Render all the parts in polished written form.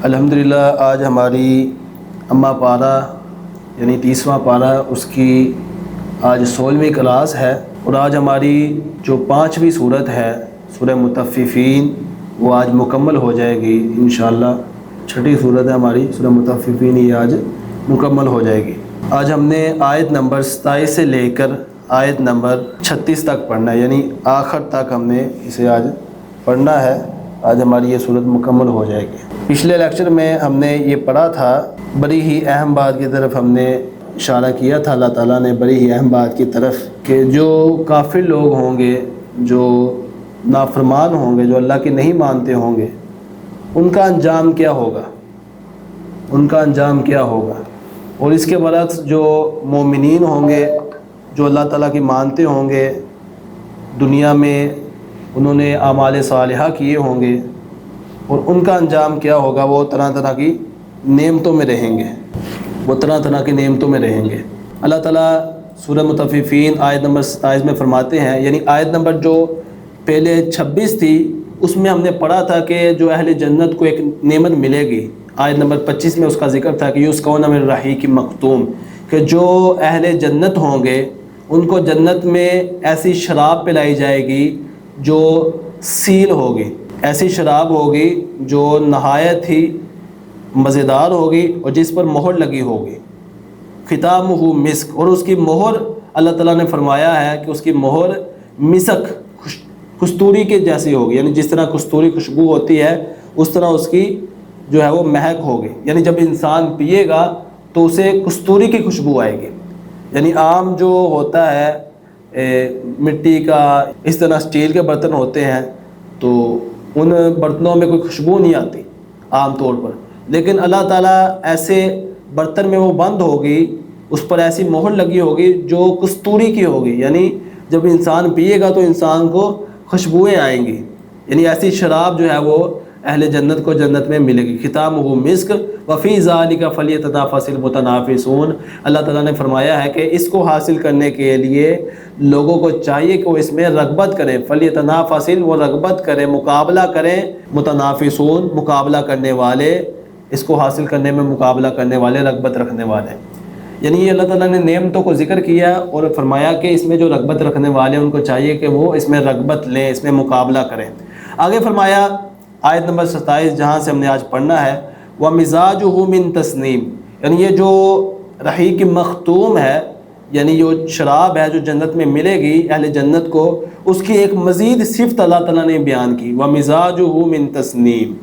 الحمدللہ آج ہماری اماں پارہ یعنی 30واں پارہ اس کی آج 16ویں کلاس ہے، اور آج ہماری جو 5ویں صورت ہے سورہ مطففین وہ آج مکمل ہو جائے گی انشاءاللہ۔ 6ٹھی صورت ہے ہماری سورہ مطففین، یہ آج مکمل ہو جائے گی۔ آج ہم نے آیت نمبر 27 سے لے کر آیت نمبر 36 تک پڑھنا ہے، یعنی آخر تک ہم نے اسے آج پڑھنا ہے۔ آج ہماری یہ صورت مکمل ہو جائے گی۔ پچھلے لیکچر میں ہم نے یہ پڑھا تھا، بڑی ہی اہم بات کی طرف ہم نے اشارہ کیا تھا، اللہ تعالیٰ نے بڑی ہی اہم بات کی طرف، کہ جو کافر لوگ ہوں گے، جو نافرمان ہوں گے، جو اللہ کی نہیں مانتے ہوں گے، ان کا انجام کیا ہوگا، ان کا انجام کیا ہوگا۔ اور اس کے برعکس جو مومنین ہوں گے، جو اللہ تعالیٰ کی مانتے ہوں گے، دنیا میں انہوں نے اعمال صالحہ کیے ہوں گے، اور ان کا انجام کیا ہوگا، وہ طرح طرح کی نعمتوں میں رہیں گے، وہ طرح طرح کی نعمتوں میں رہیں گے۔ اللہ تعالیٰ سورہ مطففین آیت نمبر 27 میں فرماتے ہیں، یعنی آیت نمبر جو پہلے 26 تھی اس میں ہم نے پڑھا تھا کہ جو اہل جنت کو ایک نعمت ملے گی۔ آیت نمبر 25 میں اس کا ذکر تھا کہ یسقون من رحیق مختوم، کہ جو اہل جنت ہوں گے ان کو جنت میں ایسی شراب پلائی جائے گی جو سیل ہوگی، ایسی شراب ہوگی جو نہایت ہی مزیدار ہوگی اور جس پر مہر لگی ہوگی، ختامہ مسک، اور اس کی مہر اللہ تعالیٰ نے فرمایا ہے کہ اس کی مہر مسک، کستوری کے جیسی ہوگی، یعنی جس طرح کستوری خوشبو ہوتی ہے اس طرح اس کی جو ہے وہ مہک ہوگی، یعنی جب انسان پیے گا تو اسے کستوری کی خوشبو آئے گی۔ یعنی عام جو ہوتا ہے مٹی کا، اس طرح اسٹیل کے برتن ہوتے ہیں تو ان برتنوں میں کوئی خوشبو نہیں آتی عام طور پر، لیکن اللہ تعالیٰ ایسے برتن میں وہ بند ہوگی، اس پر ایسی مہر لگی ہوگی جو کستوری کی ہوگی، یعنی جب انسان پیے گا تو انسان کو خوشبوئیں آئیں گی، یعنی ایسی شراب جو ہے وہ اہل جنت کو جنت میں ملے گی۔ ختامہ مسک وفی ذالک فلیتنافس المتنافسون، اللہ تعالیٰ نے فرمایا ہے کہ اس کو حاصل کرنے کے لیے لوگوں کو چاہیے کہ وہ اس میں رغبت کریں، فلیتنافس، وہ رغبت کریں، مقابلہ کریں، متنافسون، مقابلہ کرنے والے، اس کو حاصل کرنے میں مقابلہ کرنے والے، رغبت رکھنے والے۔ یعنی یہ اللہ تعالیٰ نے نعمتوں کو ذکر کیا اور فرمایا کہ اس میں جو رغبت رکھنے والے ان کو چاہیے کہ وہ اس میں رغبت لیں، اس میں مقابلہ کریں۔ آگے فرمایا آیت نمبر 27 جہاں سے ہم نے آج پڑھنا ہے، وَمِزَاجُهُ مِن تَسْنِيم، یعنی یہ جو رحیق مختوم ہے، یعنی جو شراب ہے جو جنت میں ملے گی اہل جنت کو، اس کی ایک مزید صفت اللہ تعالیٰ نے بیان کی، وَمِزَاجُهُ مِن تَسْنِيم۔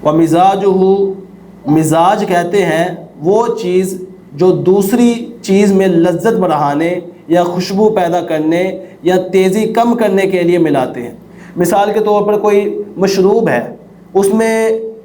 وَمِزَاجُهُ، مزاج کہتے ہیں وہ چیز جو دوسری چیز میں لذت بڑھانے یا خوشبو پیدا کرنے یا تیزی کم کرنے کے لیے ملاتے ہیں۔ مثال کے طور پر کوئی مشروب ہے، اس میں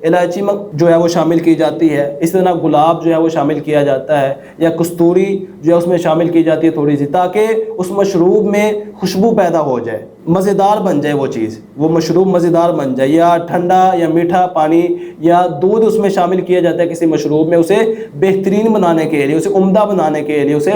الائچی جو ہے وہ شامل کی جاتی ہے، اس طرح گلاب جو ہے وہ شامل کیا جاتا ہے، یا کستوری جو ہے اس میں شامل کی جاتی ہے تھوڑی سی، تاکہ اس مشروب میں خوشبو پیدا ہو جائے، مزیدار بن جائے وہ چیز، وہ مشروب مزیدار بن جائے، یا ٹھنڈا یا میٹھا پانی یا دودھ اس میں شامل کیا جاتا ہے کسی مشروب میں، اسے بہترین بنانے کے لیے، اسے عمدہ بنانے کے لیے، اسے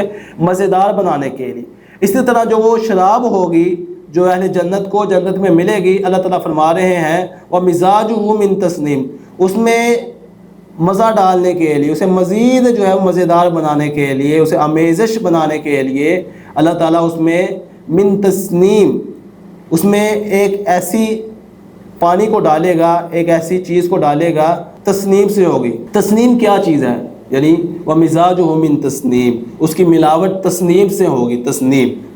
مزیدار بنانے کے لیے۔ اسی طرح جو وہ شراب ہوگی جو اہل جنت کو جنت میں ملے گی، اللہ تعالیٰ فرما رہے ہیں وَمِزَاجُهُ مِن تَسْنِيم، اس میں مزہ ڈالنے کے لیے، اسے مزید جو ہے مزیدار بنانے کے لیے، اسے آمیزش بنانے کے لیے اللہ تعالیٰ اس میں من تسنیم، اس میں ایک ایسی پانی کو ڈالے گا، ایک ایسی چیز کو ڈالے گا، تسنیم سے ہوگی۔ تسنیم کیا چیز ہے؟ یعنی وَمِزَاجُهُ مِن تسنیم، اس کی ملاوٹ تسنیم سے ہوگی۔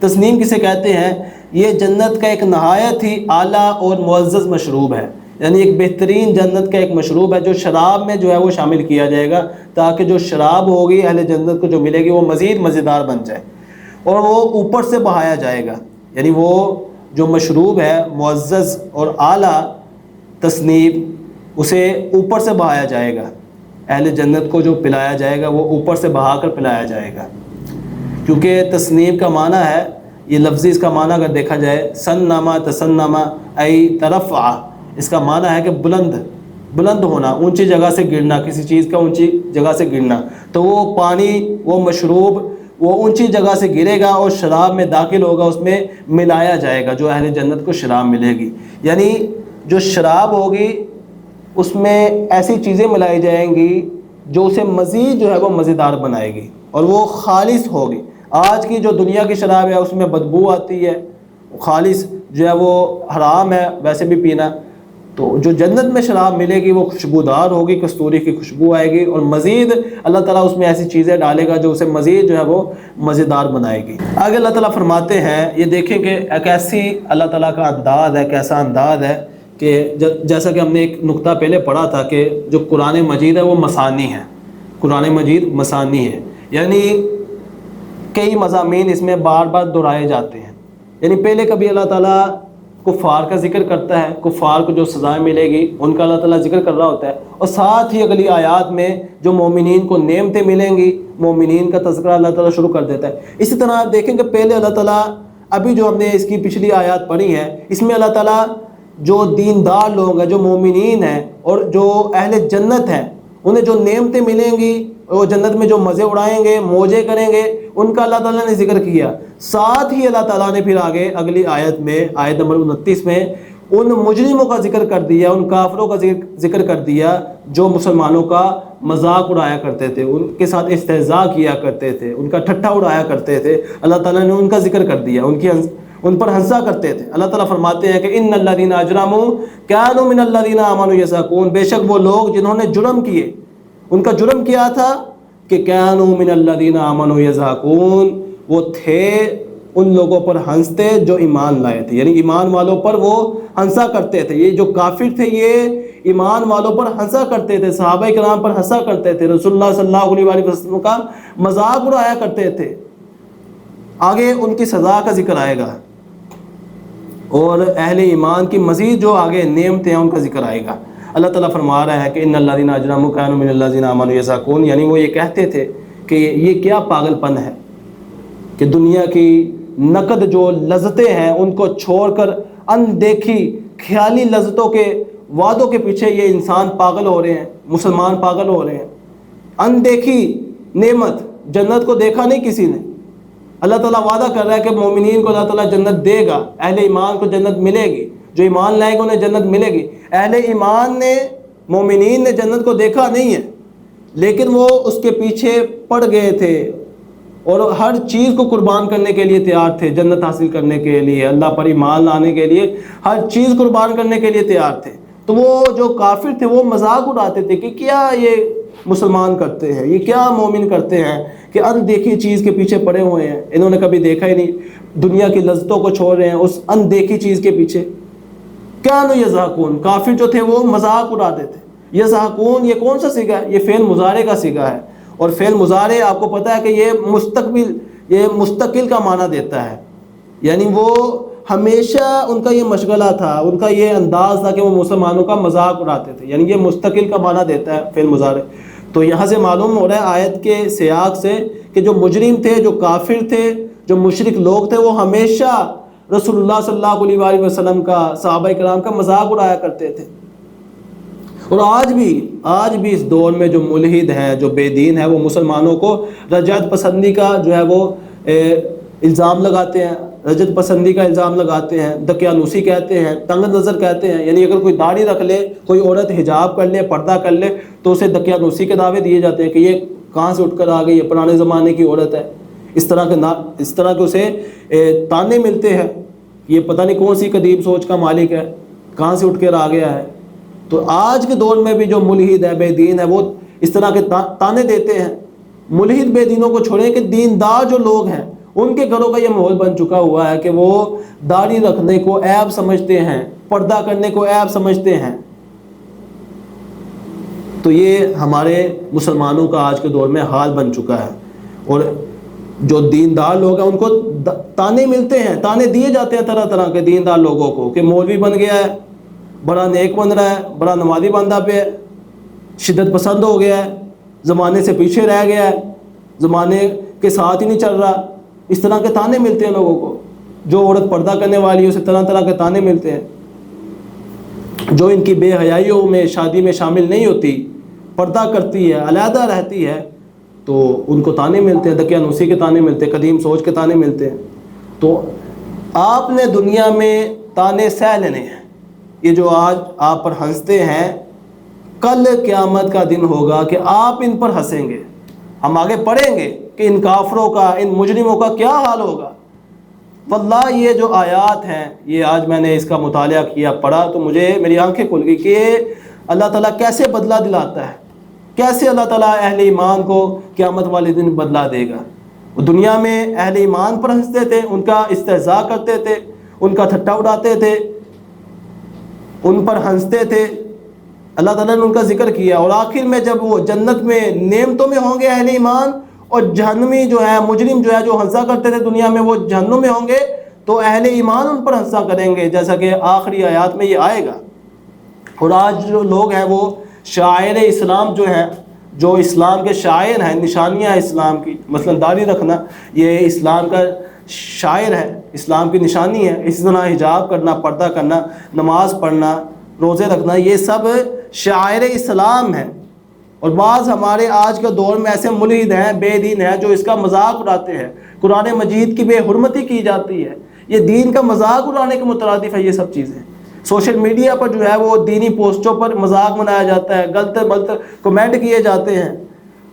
تسنیم کسے کہتے ہیں؟ یہ جنت کا ایک نہایت ہی اعلیٰ اور معزز مشروب ہے، یعنی ایک بہترین جنت کا ایک مشروب ہے جو شراب میں جو ہے وہ شامل کیا جائے گا، تاکہ جو شراب ہوگی اہل جنت کو جو ملے گی وہ مزید مزیدار بن جائے، اور وہ اوپر سے بہایا جائے گا، یعنی وہ جو مشروب ہے معزز اور اعلیٰ تسنیم، اسے اوپر سے بہایا جائے گا، اہل جنت کو جو پلایا جائے گا وہ اوپر سے بہا کر پلایا جائے گا، کیونکہ تسنیم کا معنی ہے، یہ لفظی اس کا معنی اگر دیکھا جائے، سنما تسنما ای ترفع، اس کا معنی ہے کہ بلند ہونا، اونچی جگہ سے گرنا، کسی چیز کا اونچی جگہ سے گرنا، تو وہ پانی، وہ مشروب، وہ اونچی جگہ سے گرے گا اور شراب میں داخل ہوگا، اس میں ملایا جائے گا، جو اہل جنت کو شراب ملے گی۔ یعنی جو شراب ہوگی اس میں ایسی چیزیں ملائی جائیں گی جو اسے مزید جو ہے وہ مزیدار بنائے گی اور وہ خالص ہوگی۔ آج کی جو دنیا کی شراب ہے اس میں بدبو آتی ہے، خالص جو ہے وہ حرام ہے ویسے بھی پینا۔ تو جو جنت میں شراب ملے گی وہ خوشبودار ہوگی، کستوری کی خوشبو آئے گی، اور مزید اللہ تعالیٰ اس میں ایسی چیزیں ڈالے گا جو اسے مزید جو ہے وہ مزیدار بنائے گی۔ آگے اللہ تعالیٰ فرماتے ہیں، یہ دیکھیں کہ ایک ایسی اللہ تعالیٰ کا انداز ہے، کیسا انداز ہے کہ جیسا کہ ہم نے ایک نقطہ پہلے پڑھا تھا کہ جو قرآن مجید ہے وہ مثانی ہے، قرآن مجید مثانی ہے، یعنی کئی مضامین اس میں بار بار دہرائے جاتے ہیں۔ یعنی پہلے کبھی اللہ تعالیٰ کفار کا ذکر کرتا ہے، کفار کو جو سزائیں ملے گی ان کا اللہ تعالیٰ ذکر کر رہا ہوتا ہے، اور ساتھ ہی اگلی آیات میں جو مومنین کو نعمتیں ملیں گی مومنین کا تذکرہ اللہ تعالیٰ شروع کر دیتا ہے۔ اسی طرح آپ دیکھیں کہ پہلے اللہ تعالیٰ، ابھی جو ہم نے اس کی پچھلی آیات پڑھی ہے، اس میں اللہ تعالیٰ جو دیندار لوگ ہیں، جو مومنین ہیں اور جو اہل جنت ہیں، انہیں جو نعمتیں ملیں گی، وہ جنت میں جو مزے اڑائیں گے، موجے کریں گے، ان کا اللہ تعالیٰ نے ذکر کیا۔ ساتھ ہی اللہ تعالیٰ نے پھر آگے اگلی آیت میں، آیت نمبر 29 میں، ان مجرموں کا ذکر کر دیا، ان کافروں کا ذکر کر دیا جو مسلمانوں کا مذاق اڑایا کرتے تھے، ان کے ساتھ استہزاء کیا کرتے تھے، ان کا ٹھٹھا اڑایا کرتے تھے۔ اللہ تعالیٰ نے ان کا ذکر کر دیا، ان پر ہنسا کرتے تھے۔ اللہ تعالیٰ فرماتے ہیں کہ ان الذین اجرموا کانوا من الذین آمنوا یضحکون، بے شک وہ لوگ جنہوں نے جرم کیے، ان کا جرم کیا تھا کہ کانوا من الذین آمنوا یضحکون، وہ تھے ان لوگوں پر ہنستے جو ایمان لائے تھے، یعنی ایمان والوں پر وہ ہنسا کرتے تھے۔ یہ جو کافر تھے یہ ایمان والوں پر ہنسا کرتے تھے، صحابہ کرام پر ہنسا کرتے تھے، رسول اللہ صلی اللہ علیہ وسلم کا مذاق اڑایا کرتے تھے۔ آگے ان کی سزا کا ذکر آئے گا اور اہل ایمان کی مزید جو آگے نعمتیں ہیں ان کا ذکر آئے گا۔ اللہ تعالیٰ فرما رہا ہے کہ ان الذین اجرموا کانوا من الذین آمنوا یضحکون، یعنی وہ یہ کہتے تھے کہ یہ کیا پاگل پن ہے کہ دنیا کی نقد جو لذتیں ہیں ان کو چھوڑ کر اندیکھی خیالی لذتوں کے وعدوں کے پیچھے یہ انسان پاگل ہو رہے ہیں، مسلمان پاگل ہو رہے ہیں۔ اندیکھی نعمت، جنت کو دیکھا نہیں کسی نے، اللہ تعالیٰ وعدہ کر رہا ہے کہ مومنین کو اللہ تعالیٰ جنت دے گا، اہل ایمان کو جنت ملے گی، جو ایمان لائے گا انہیں جنت ملے گی۔ اہل ایمان نے، مومنین نے جنت کو دیکھا نہیں ہے، لیکن وہ اس کے پیچھے پڑ گئے تھے اور ہر چیز کو قربان کرنے کے لیے تیار تھے، جنت حاصل کرنے کے لیے، اللہ پر ایمان لانے کے لیے، ہر چیز قربان کرنے کے لیے تیار تھے۔ تو وہ جو کافر تھے وہ مذاق اڑاتے تھے کہ کیا یہ مسلمان کرتے ہیں، یہ کیا مومن کرتے ہیں کہ اندیکھی چیز کے پیچھے پڑے ہوئے ہیں، انہوں نے کبھی دیکھا ہی نہیں، دنیا کی لذتوں کو چھوڑ رہے ہیں اس اندیکھی چیز کے پیچھے۔ کانوا یضحکون، کافر جو تھے وہ مذاق اڑاتے تھے۔ یضحکون یہ کون سا صیغہ ہے؟ یہ فعل مضارع کا صیغہ ہے، اور فعل مضارع آپ کو پتہ ہے کہ یہ مستقل کا معنی دیتا ہے، یعنی وہ ہمیشہ ان کا یہ مشغلہ تھا، ان کا یہ انداز تھا کہ وہ مسلمانوں کا مذاق اڑاتے تھے، یعنی یہ مستقل کا معنی دیتا ہے فعل مضارع۔ تو یہاں سے معلوم ہو رہا ہے آیت کے سیاق سے کہ جو مجرم تھے، جو کافر تھے، جو مشرک لوگ تھے، وہ ہمیشہ رسول اللہ صلی اللہ علیہ وسلم کا، صحابہ کرام کا مذاق اڑایا کرتے تھے۔ اور آج بھی اس دور میں جو ملحد ہے، جو بے دین ہے، وہ مسلمانوں کو رجعت پسندی کا جو ہے وہ الزام لگاتے ہیں، رجعت پسندی کا الزام لگاتے ہیں، دقیانوسی کہتے ہیں، تنگ نظر کہتے ہیں، یعنی اگر کوئی داڑھی رکھ لے، کوئی عورت حجاب کر لے، پردہ کر لے، تو اسے دقیانوسی کے دعوے دیے جاتے ہیں کہ یہ کہاں سے اٹھ کر آ گئی، یہ پرانے زمانے کی عورت ہے۔ اس طرح کے اسے تانے ملتے ہیں، یہ پتہ نہیں کون سی قدیم سوچ کا مالک ہے، کہاں سے اٹھ کر آ گیا ہے۔ تو آج کے دور میں بھی جو ملحد ہے، بے دین ہے، وہ اس طرح کے تانے دیتے ہیں۔ ملحد بے دینوں کو چھوڑیں کہ دیندار جو لوگ ہیں ان کے گھروں کا یہ ماحول بن چکا ہوا ہے کہ وہ داڑھی رکھنے کو عیب سمجھتے ہیں، پردہ کرنے کو عیب سمجھتے ہیں۔ تو یہ ہمارے مسلمانوں کا آج کے دور میں حال بن چکا ہے، اور جو دیندار لوگ ہیں ان کو تانے ملتے ہیں، تانے دیے جاتے ہیں طرح طرح کے دیندار لوگوں کو کہ مولوی بن گیا ہے، بڑا نیک بن رہا ہے، بڑا نمازی بندہ پہ ہے، شدت پسند ہو گیا ہے، زمانے سے پیچھے رہ گیا ہے، زمانے کے ساتھ ہی نہیں چل رہا۔ اس طرح کے تانے ملتے ہیں لوگوں کو۔ جو عورت پردہ کرنے والی ہے اسے طرح طرح کے تانے ملتے ہیں۔ جو ان کی بے حیائیوں میں، شادی میں شامل نہیں ہوتی، پردہ کرتی ہے، علیحدہ رہتی ہے، تو ان کو تانے ملتے ہیں، دقیانوسی کے تانے ملتے ہیں، قدیم سوچ کے تانے ملتے ہیں۔ تو آپ نے دنیا میں تانے سہ لینے ہیں۔ یہ جو آج آپ پر ہنستے ہیں کل قیامت کا دن ہوگا کہ آپ ان پر ہنسیں گے. ہم آگے پڑھیں گے کہ ان کافروں کا، ان مجرموں کا کیا حال ہوگا. واللہ یہ جو آیات ہیں، یہ آج میں نے اس کا مطالعہ کیا، پڑھا تو میری آنکھیں کھل گئی کہ اللہ تعالیٰ کیسے بدلہ دلاتا ہے، کیسے اللہ تعالیٰ اہل ایمان کو قیامت والے دن بدلہ دے گا. وہ دنیا میں اہل ایمان پر ہنستے تھے، ان کا استہزاء کرتے تھے، ان کا ٹھٹا اڑاتے تھے، ان پر ہنستے تھے. اللہ تعالیٰ نے ان کا ذکر کیا، اور آخر میں جب وہ جنت میں نعمتوں میں ہوں گے اہل ایمان، اور جہنمی جو ہے، مجرم جو ہے، جو ہنسا کرتے تھے دنیا میں، وہ جہنم میں ہوں گے تو اہل ایمان ان پر ہنسا کریں گے، جیسا کہ آخری آیات میں یہ آئے گا. اور آج جو لوگ ہیں وہ شاعر اسلام جو ہیں، جو اسلام کے شاعر ہیں، نشانیاں اسلام کی، مثلا داڑھی رکھنا یہ اسلام کا شاعر ہے، اسلام کی نشانی ہے. اسی طرح حجاب کرنا، پردہ کرنا، نماز پڑھنا، روزے رکھنا، یہ سب شاعر اسلام ہیں. اور بعض ہمارے آج کے دور میں ایسے ملحد ہیں، بے دین ہیں، جو اس کا مذاق اڑاتے ہیں. قرآن مجید کی بے حرمتی کی جاتی ہے. یہ دین کا مذاق اڑانے کے مترادف ہے یہ سب چیزیں. سوشل میڈیا پر جو ہے وہ دینی پوسٹوں پر مذاق بنایا جاتا ہے، غلط کمنٹ کیے جاتے ہیں.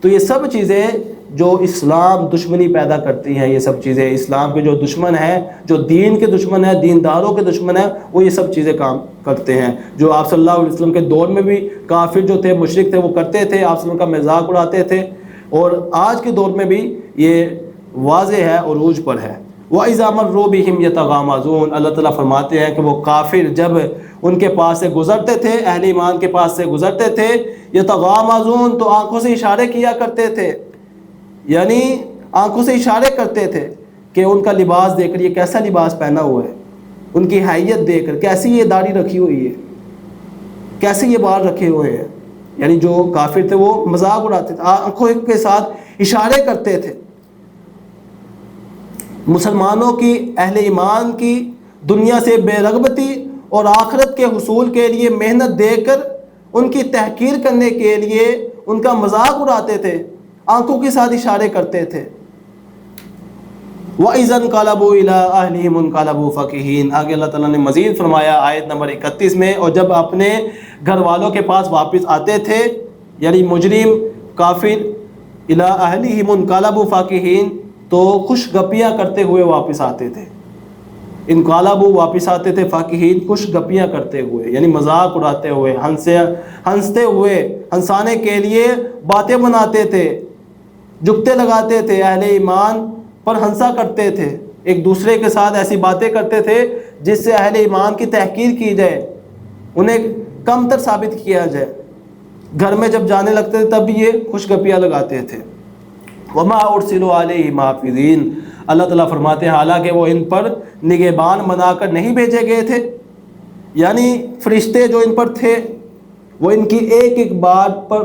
تو یہ سب چیزیں جو اسلام دشمنی پیدا کرتی ہیں، یہ سب چیزیں اسلام کے جو دشمن ہیں، جو دین کے دشمن ہیں، دینداروں کے دشمن ہیں، وہ یہ سب چیزیں کام کرتے ہیں. جو آپ صلی اللہ علیہ وسلم کے دور میں بھی کافر جو تھے، مشرک تھے، وہ کرتے تھے، آپ صلی اللہ علیہ وسلم کا مذاق اڑاتے تھے. اور آج کے دور میں بھی یہ واضح ہے، عروج پر ہے. وَإِذَا مَرُّوا بِهِمْ يَتَغَامَزُونَ، اللہ تعالیٰ فرماتے ہیں کہ وہ کافر جب ان کے پاس سے گزرتے تھے، اہل ایمان کے پاس سے گزرتے تھے، یتغامزون، تو آنکھوں سے اشارے کیا کرتے تھے، یعنی آنکھوں سے اشارے کرتے تھے کہ ان کا لباس دیکھ کر، یہ کیسا لباس پہنا ہوا ہے، ان کی حیت دیکھ کر، کیسی یہ داڑھی رکھی ہوئی ہے، کیسے یہ بال رکھے ہوئے ہیں. یعنی جو کافر تھے وہ مذاق اڑاتے تھے، آنکھوں کے ساتھ اشارے کرتے تھے. مسلمانوں کی، اہل ایمان کی دنیا سے بے رغبتی اور آخرت کے حصول کے لیے محنت دے کر ان کی تحقیر کرنے کے لیے ان کا مذاق اڑاتے تھے، آنکھوں کے ساتھ اشارے کرتے تھے. وَإِذَا انْقَلَبُوا إِلَىٰ أَهْلِهِمُ انْقَلَبُوا فَكِهِينَ، آگے اللہ تعالیٰ نے مزید فرمایا آیت نمبر 31 میں، اور جب اپنے گھر والوں کے پاس واپس آتے تھے، یعنی مجرم کافر، إِلَىٰ أَهْلِهِمُ انْقَلَبُوا فَكِهِينَ، تو خوش گپیاں کرتے ہوئے واپس آتے تھے. انقلبوا، واپس آتے تھے، فاکہین، خوش گپیاں کرتے ہوئے، یعنی مذاق اڑاتے ہوئے، ہنستے ہوئے، ہنسانے کے لیے باتیں بناتے تھے، جگتے لگاتے تھے، اہل ایمان پر ہنسا کرتے تھے، ایک دوسرے کے ساتھ ایسی باتیں کرتے تھے جس سے اہل ایمان کی تحقیر کی جائے، انہیں کم تر ثابت کیا جائے. گھر میں جب جانے لگتے تھے تب یہ خوش گپیاں لگاتے تھے. وما ارسلوا علیہم حافظین، اللہ تعالیٰ فرماتے ہیں حالانکہ وہ ان پر نگہبان بنا کر نہیں بھیجے گئے تھے، یعنی فرشتے جو ان پر تھے وہ ان کی ایک ایک بات پر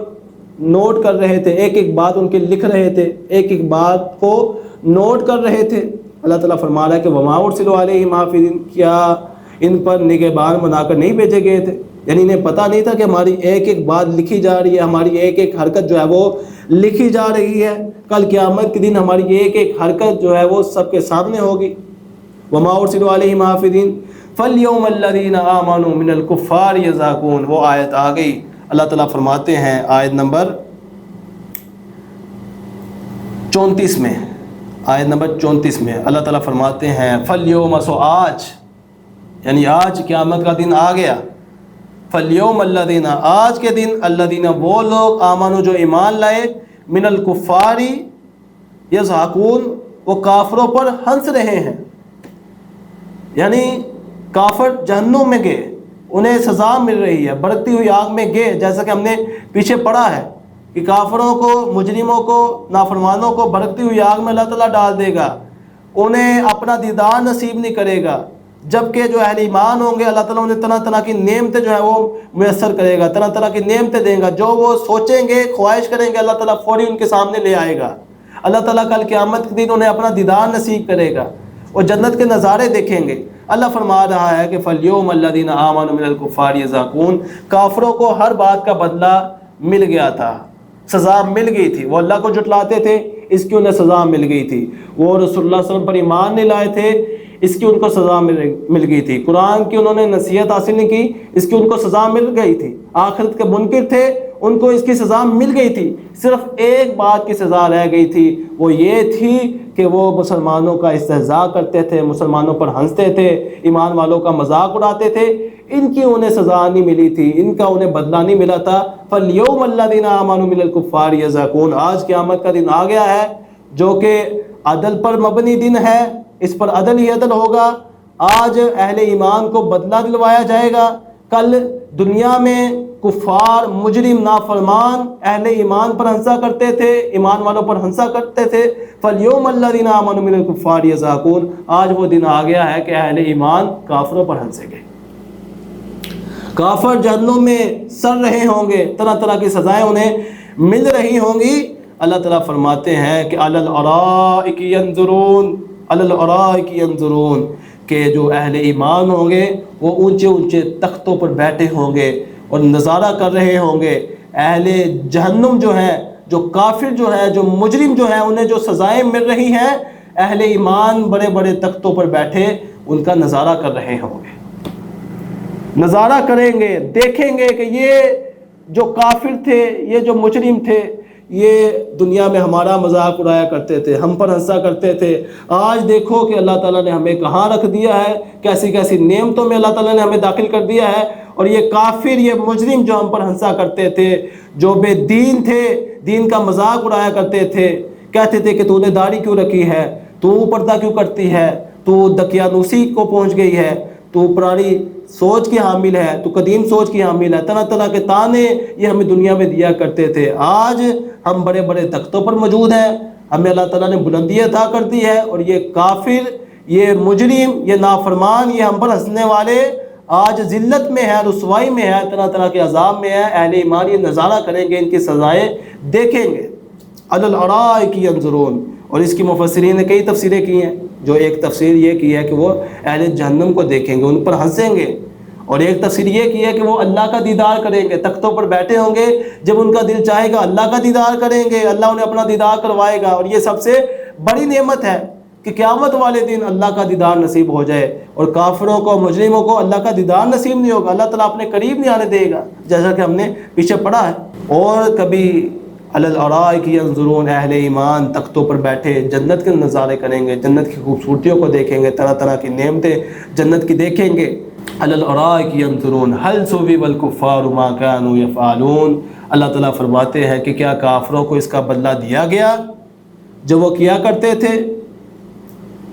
نوٹ کر رہے تھے، ایک ایک بات ان کے لکھ رہے تھے، ایک ایک بات کو نوٹ کر رہے تھے. اللہ تعالیٰ فرما رہا ہے کہ وما ارسلوا علیہم حافظین، کیا ان پر نگہبان بنا کر نہیں بھیجے گئے تھے، یعنی انہیں پتہ نہیں تھا کہ ہماری ایک ایک بات لکھی جا رہی ہے، ہماری ایک ایک حرکت جو ہے وہ لکھی جا رہی ہے، کل قیامت کے دن ہماری ایک ایک حرکت جو ہے وہ سب کے سامنے ہوگی. وما ارسلوا علیہم حافظین فالیوم الذین آمنوا من الکفار یضحکون، وہ آیت آ گئی. اللہ تعالیٰ فرماتے ہیں آیت نمبر 34 میں، آیت نمبر 34 میں اللہ تعالیٰ فرماتے ہیں فالیوم، سو آج، یعنی آج قیامت کا دن آ گیا. فالیوم الذین، آج کے دن، الذین، وہ لوگ، آمنوا، جو ایمان لائے، من الکفار یضحکون، وہ کافروں پر ہنس رہے ہیں. یعنی کافر جہنم میں گئے، انہیں سزا مل رہی ہے، بھڑکتی ہوئی آگ میں گئے، جیسا کہ ہم نے پیچھے پڑھا ہے کہ کافروں کو، مجرموں کو، نافرمانوں کو بھڑکتی ہوئی آگ میں اللہ تعالیٰ ڈال دے گا، انہیں اپنا دیدار نصیب نہیں کرے گا. جبکہ جو اہل ایمان ہوں گے اللہ تعالیٰ انہیں طرح طرح کی نعمتیں جو ہے وہ میسر کرے گا، طرح طرح کی نعمتیں دے گا، جو وہ سوچیں گے، خواہش کریں گے، اللہ تعالیٰ فوری ان کے سامنے لے آئے گا. اللہ تعالیٰ کل قیامت کے دن انہیں اپنا دیدار نصیب کرے گا اور جنت کے نظارے دیکھیں گے. اللہ فرما رہا ہے کہ فالیوم الذین آمنوا من الکفار یضحکون، کافروں کو ہر بات کا بدلہ مل گیا تھا، سزا مل گئی تھی. وہ اللہ کو جھٹلاتے تھے، اس کی انہیں سزا مل گئی تھی. وہ رسول اللہ صلی اللہ علیہ وسلم پر ایمان نہیں لائے تھے، اس کی ان کو سزا مل گئی تھی، قرآن کی انہوں نے نصیحت حاصل نہیں کی، اس کی ان کو سزا مل گئی تھی، آخرت کے منکر تھے، ان کو اس کی سزا مل گئی تھی، صرف ایک بات کی سزا رہ گئی تھی، وہ یہ تھی کہ وہ مسلمانوں کا استہزاء کرتے تھے، مسلمانوں پر ہنستے تھے، ایمان والوں کا مذاق اڑاتے تھے، ان کی انہیں سزا نہیں ملی تھی، ان کا انہیں بدلہ نہیں ملا تھا۔ فَالْيَوْمَ الَّذِينَ آمَنُوا مِنَ الْكُفَّارِ يَضْحَكُونَ، آج قیامت کا دن آ گیا ہے جو کہ عدل پر مبنی دن ہے، اس پر عدل ہی عدل ہوگا، آج اہل ایمان کو بدلہ دلوایا جائے گا۔ کل دنیا میں کفار، مجرم، نافرمان اہل ایمان پر ہنسا کرتے تھے، ایمان والوں پر ہنسا کرتے تھے، فَالْيَوْمَ الَّذِينَ آمَنُوا مِنَ الْكُفَّارِ يَضْحَكُونَ، آج وہ دن آ گیا ہے کہ اہل ایمان کافروں پر ہنسیں گے، کافر جہنم میں سڑ رہے ہوں گے، طرح طرح کی سزائیں انہیں مل رہی ہوں گی۔ اللہ تعالیٰ فرماتے ہیں کہ عَلَى الْأَرَائِكِ يَنظُرُونَ، عَلَى الْأَرَائِكِ يَنظُرُونَ، کہ جو اہل ایمان ہوں گے وہ اونچے اونچے تختوں پر بیٹھے ہوں گے اور نظارہ کر رہے ہوں گے، اہل جہنم جو ہیں، جو کافر جو ہے، جو مجرم جو ہیں، انہیں جو سزائیں مل رہی ہیں، اہل ایمان بڑے بڑے تختوں پر بیٹھے ان کا نظارہ کر رہے ہوں گے، نظارہ کریں گے، دیکھیں گے کہ یہ جو کافر تھے، یہ جو مجرم تھے، یہ دنیا میں ہمارا مذاق اڑایا کرتے تھے، ہم پر ہنسا کرتے تھے، آج دیکھو کہ اللہ تعالیٰ نے ہمیں کہاں رکھ دیا ہے، کیسی کیسی نعمتوں میں اللہ تعالیٰ نے ہمیں داخل کر دیا ہے، اور یہ کافر، یہ مجرم جو ہم پر ہنسا کرتے تھے، جو بے دین تھے، دین کا مذاق اڑایا کرتے تھے، کہتے تھے کہ تو نے داڑھی کیوں رکھی ہے، تو پردہ کیوں کرتی ہے، تو دقیانوسی کو پہنچ گئی ہے، تو پرانی سوچ کی حامل ہے، تو قدیم سوچ کی حامل ہے، طرح طرح کے تانے یہ ہمیں دنیا میں دیا کرتے تھے۔ آج ہم بڑے بڑے تختوں پر موجود ہیں، ہمیں اللہ تعالیٰ نے بلندی عطا کر دی ہے، اور یہ کافر، یہ مجرم، یہ نافرمان، یہ ہم پر ہنسنے والے آج ذلت میں ہے، رسوائی میں ہے، طرح طرح کے عذاب میں ہے۔ اہل ایمان یہ نظارہ کریں گے، ان کی سزائیں دیکھیں گے۔ عَلَى الْأَرَائِكِ يَنظُرُونَ، اور اس کی مفسرین نے کئی تفسیریں کی ہیں، جو ایک تفسیر یہ کی ہے کہ وہ اہل جہنم کو دیکھیں گے، ان پر ہنسیں گے، اور ایک تفسیر یہ کی ہے کہ وہ اللہ کا دیدار کریں گے، تختوں پر بیٹھے ہوں گے، جب ان کا دل چاہے گا اللہ کا دیدار کریں گے، اللہ انہیں اپنا دیدار کروائے گا، اور یہ سب سے بڑی نعمت ہے کہ قیامت والے دن اللہ کا دیدار نصیب ہو جائے، اور کافروں کو، مجرموں کو اللہ کا دیدار نصیب نہیں ہوگا، اللہ تعالیٰ اپنے قریب نہیں آنے دے گا، جیسا کہ ہم نے پیچھے پڑھا ہے۔ اور کبھی عَلَى الْأَرَائِكِ يَنظُرُونَ، اہل ایمان تختوں پر بیٹھے جنت کے نظارے کریں گے، جنت کی خوبصورتیوں کو دیکھیں گے، طرح طرح کی نعمتیں جنت کی دیکھیں گے۔ عَلَى الْأَرَائِكِ يَنظُرُونَ هَلْ ثُوِبَ الْكُفَّارُ مَا كَانُوا يَفْعَلُونَ، اللہ تعالیٰ فرماتے ہیں کہ کیا کافروں کو اس کا بدلہ دیا گیا جو وہ کیا کرتے تھے،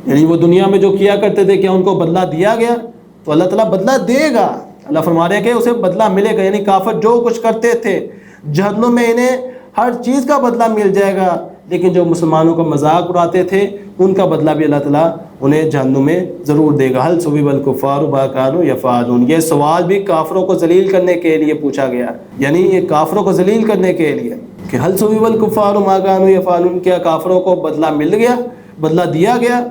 یعنی وہ دنیا میں جو کیا کرتے تھے، کیا ان کو بدلہ دیا گیا؟ تو اللہ تعالیٰ بدلہ دے گا، اللہ فرما رہے ہیں کہ اسے بدلہ ملے گا، یعنی کافر جو کچھ کرتے تھے جہنم میں انہیں ہر چیز کا بدلہ مل جائے گا، لیکن جو مسلمانوں کا مذاق اڑاتے تھے ان کا بدلہ بھی اللہ تعالیٰ انہیں جہنم میں ضرور دے گا۔ هَلْ ثُوِبَ الْكُفَّارُ مَا كَانُوا يَفْعَلُونَ، یہ سوال بھی کافروں کو ذلیل کرنے کے لیے پوچھا گیا، یعنی یہ کافروں کو ذلیل کرنے کے لیے کہ هَلْ ثُوِبَ الْكُفَّارُ مَا كَانُوا يَفْعَلُونَ، کیا کافروں کو بدلہ مل گیا، بدلہ دیا گیا،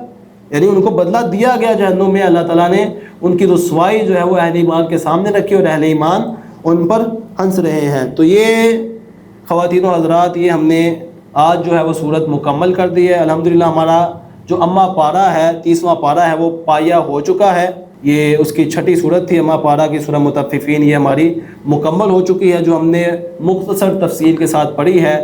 یعنی ان کو بدلہ دیا گیا جہنم میں، اللہ تعالیٰ نے ان کی رسوائی جو ہے وہ اہل ایمان کے سامنے رکھی، اور اہل ایمان ان پر ہنس رہے ہیں۔ تو یہ خواتین و حضرات، یہ ہم نے آج جو ہے وہ صورت مکمل کر دی ہے۔ الحمدللہ ہمارا جو اماں پارہ ہے، 30واں پارہ ہے، وہ پایہ ہو چکا ہے، یہ اس کی چھٹی صورت تھی اماں پارہ کی، سورہ مطففین، یہ ہماری مکمل ہو چکی ہے، جو ہم نے مختصر تفصیل کے ساتھ پڑھی ہے۔